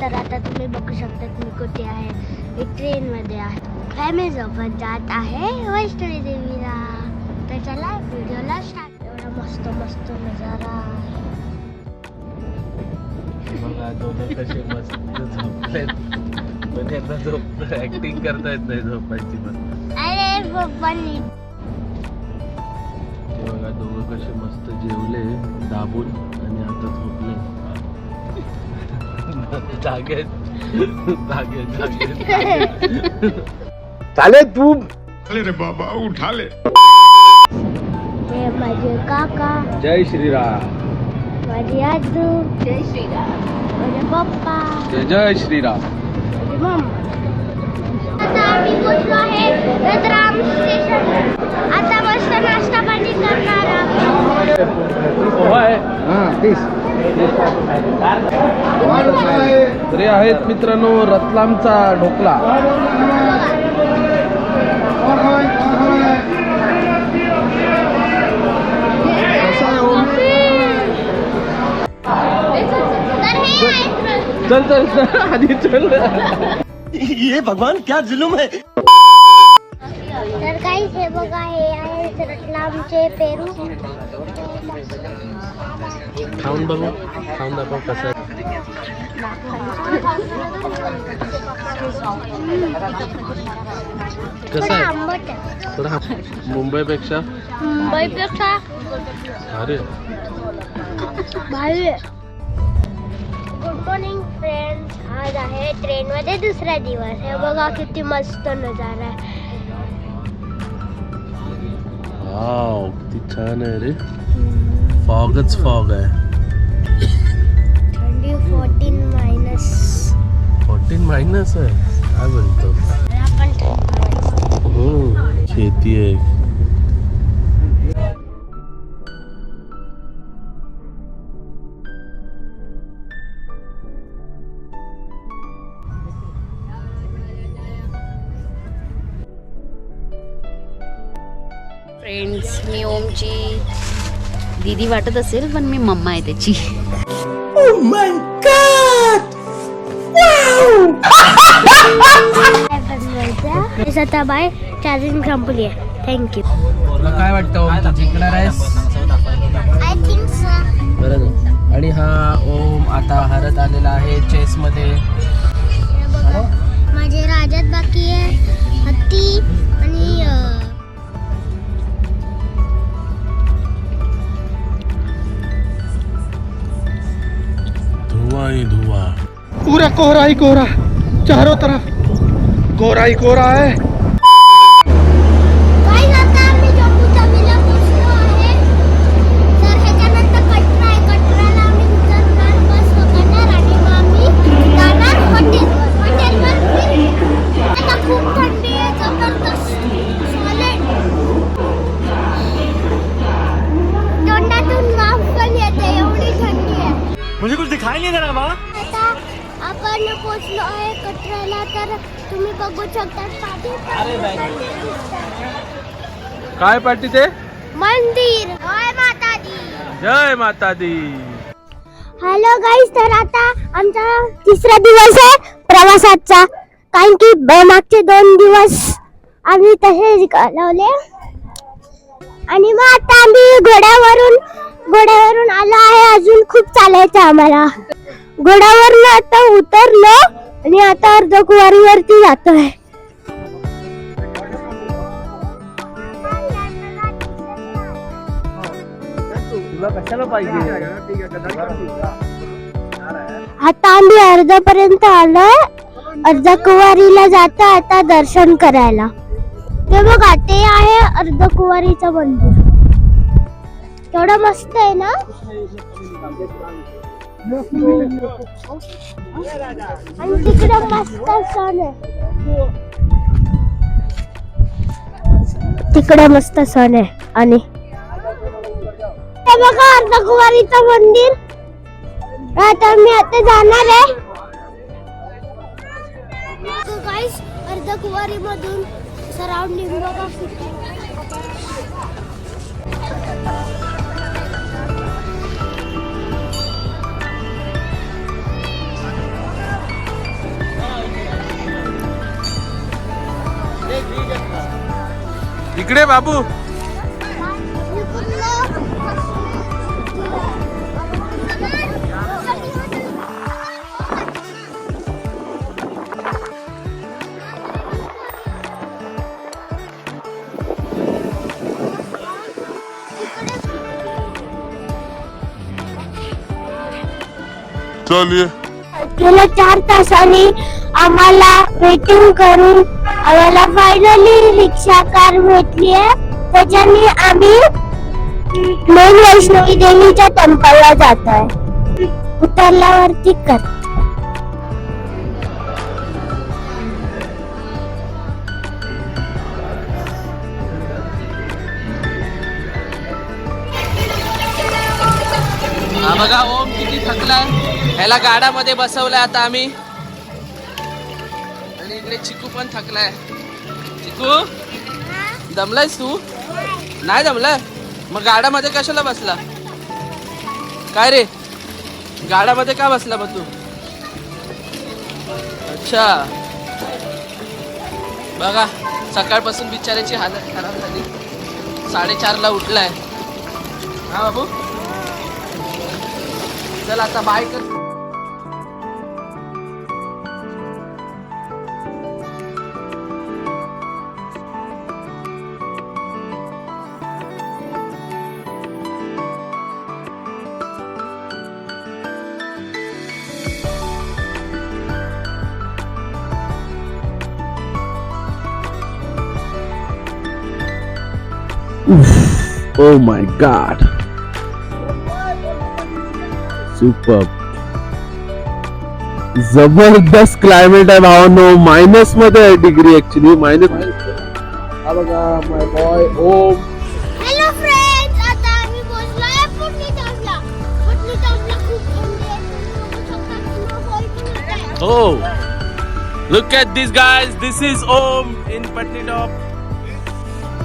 तर आता तुम्ही बघू शकता मी कुठे आहे. मी ट्रेन मध्ये आहे. फॅमिली सोबत जात आहे वैष्णवी देवीला. तर चला व्हिडिओला स्टार्ट. एवढा मस्त मस्त नजारा आहे. बघा दोघं कसे मस्त झोपलेत. पण यांना झोप ऍक्टिंग करता येत नाही झोपायची. पण अरे पप्पांनी बघा दोघं कसे मस्त जेवले दाबून आणि आता झोपले. जागे चाले तू. अरे रे बाबा उठा ले. हे माझे काका, जय श्रीराम. माझी आजू, जय श्रीराम. माझे पप्पा, जय श्रीराम. माझी मम्मा. आता आम्ही पोहोचलो आहे रतराम स्टेशन. आता मस्त नाश्ता पाणी करणार आहोत. तरी आहेत मित्रांनो रतलामचा ढोकला. चल चल आधी चल. ये भगवान क्या जुलूम है. तर काही हे बघा हे आहे रतलामचे पेरू. खाऊन बघू. खाऊन दाखव कसं आहे. कसं आहे आंबट आहे. थोडा मुंबईपेक्षा मुंबईपेक्षा अरे भारी आहे. Good morning friends. आज आहे ट्रेन मध्ये दुसरा दिवस. हे बघा किती मस्त नजारा आहे. वाव किती छान आहे रे. फॉगच फॉग आहे. थंडी 14 आहे. काय बोलतो. हो शेती आहे. फ्रेंड्स मी ओमची दीदी वाटत असेल पण मी मम्मा आहे त्याची. आता बाय चार्जिंग संपली आहे. थँक्यू. तुला काय वाटतं ओम तू जिंकणार आहेस. I think so. बरोबर. आणि हा ओम आता हरत आलेला आहे चेस मध्ये. माझे राजात बाकी आहे हत्ती आणि धुआं ही धुआं. पूरा कोहरा ही कोहरा. चारों तरफ कोहरा ही कोहरा है. काय आता आम्ही जम्मू-तावीला पोहोचलो आहे. तर ह्याच्यानंतर कटरा आहे. कटराला आम्ही उतरणार बस पकडणार आणि मग आम्ही जाणार हॉटेलवर. आता खूप थंडी आहे जबरदस्त. सॉलिड तोंडातून वाफ पण येते एवढी थंडी आहे. मुझे कुछ दिखाई नहीं दे रहा माँ. आता आपण पोहोचलो आहे कटराला. तर तुम्ही बघू शकता काय पार्टी ते. मंदिर. जय माता दी. जय माता दी. Hello guys. तर आता आमचा तिसरा दिवस आहे प्रवासाचा. कारण की मागचे 2 दिवस आम्ही तसेच घालवले. आणि मग आता आम्ही घोड्यावरून आलो आहे. अजून खूप चालायचं आम्हाला. घोड्यावरून आता उतरलो आणि आता अर्धकुवारीवरती जातोय. तुला कशाला पाहिजे. आता आम्ही अर्ध्यापर्यंत आलोय. अर्धकुवारीला जातो आता दर्शन करायला. ते बघा ते आहे अर्धकुवारीचं मंदिर. केवढं मस्त आहे ना. आणि तिकडे मस्त सण आहे. तिकडे मस्त सण आहे. आणि ते बघा अर्धकुवारीचं मंदिर. आता मी आता जाणार आहे. गाईस अर्धकुवारी मधून सराउंडिंग बघा. इकडे बाबू. चलिए गेल्या 4 तासांनी आम्हाला वेटिंग करून आम्हाला फायनली रिक्षा कार भेटली आहे. त्याच्याने आम्ही मेन वैष्णवी देवीच्या टेम्पलला जातोय. उतरल्यावरती कर. हा बघा ओम किती थकलाय. ह्याला गाड्यामध्ये बसवलंय आता आम्ही. आणि इकडे चिकू पण थकलाय. चिकू दमलायस तू? नाही दमलाय? मग गाड्यामध्ये कशाला बसला? काय रे गाड्यामध्ये का बसला मग तू? अच्छा बघा सकाळपासून बिचाऱ्याची हालत खराब झाली. 4:30ला उठलाय. हा बाबू चल आता बाय कर. Oh my god. सुपर जबरदस्त क्लायमेट आहे भावांनो. मायनस मध्ये आहे डिग्री ऍक्च्युली. मायनस. हा बघा my boy Om. Hello friends, आता आम्ही पोहोचलोय पुटनी टॉपला. पुटनी टॉपला खूप हो look at this guys. This is Om in Patnitop.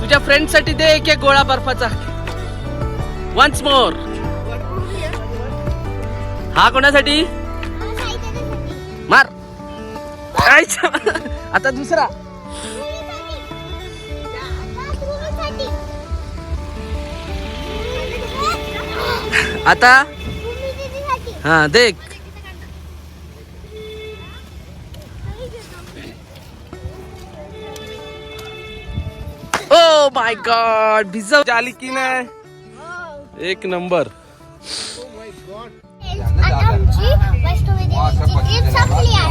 तुझ्या फ्रेंड साठी दे एक गोळा बर्फाचा. Once more. हा कोणासाठी? मार. आता दुसरा. आता हा देख. ओ माय गॉड भिजव झाली की नाही. एक नंबर. आता आमची वैष्णवी देवीची ट्रिप संपली आहे.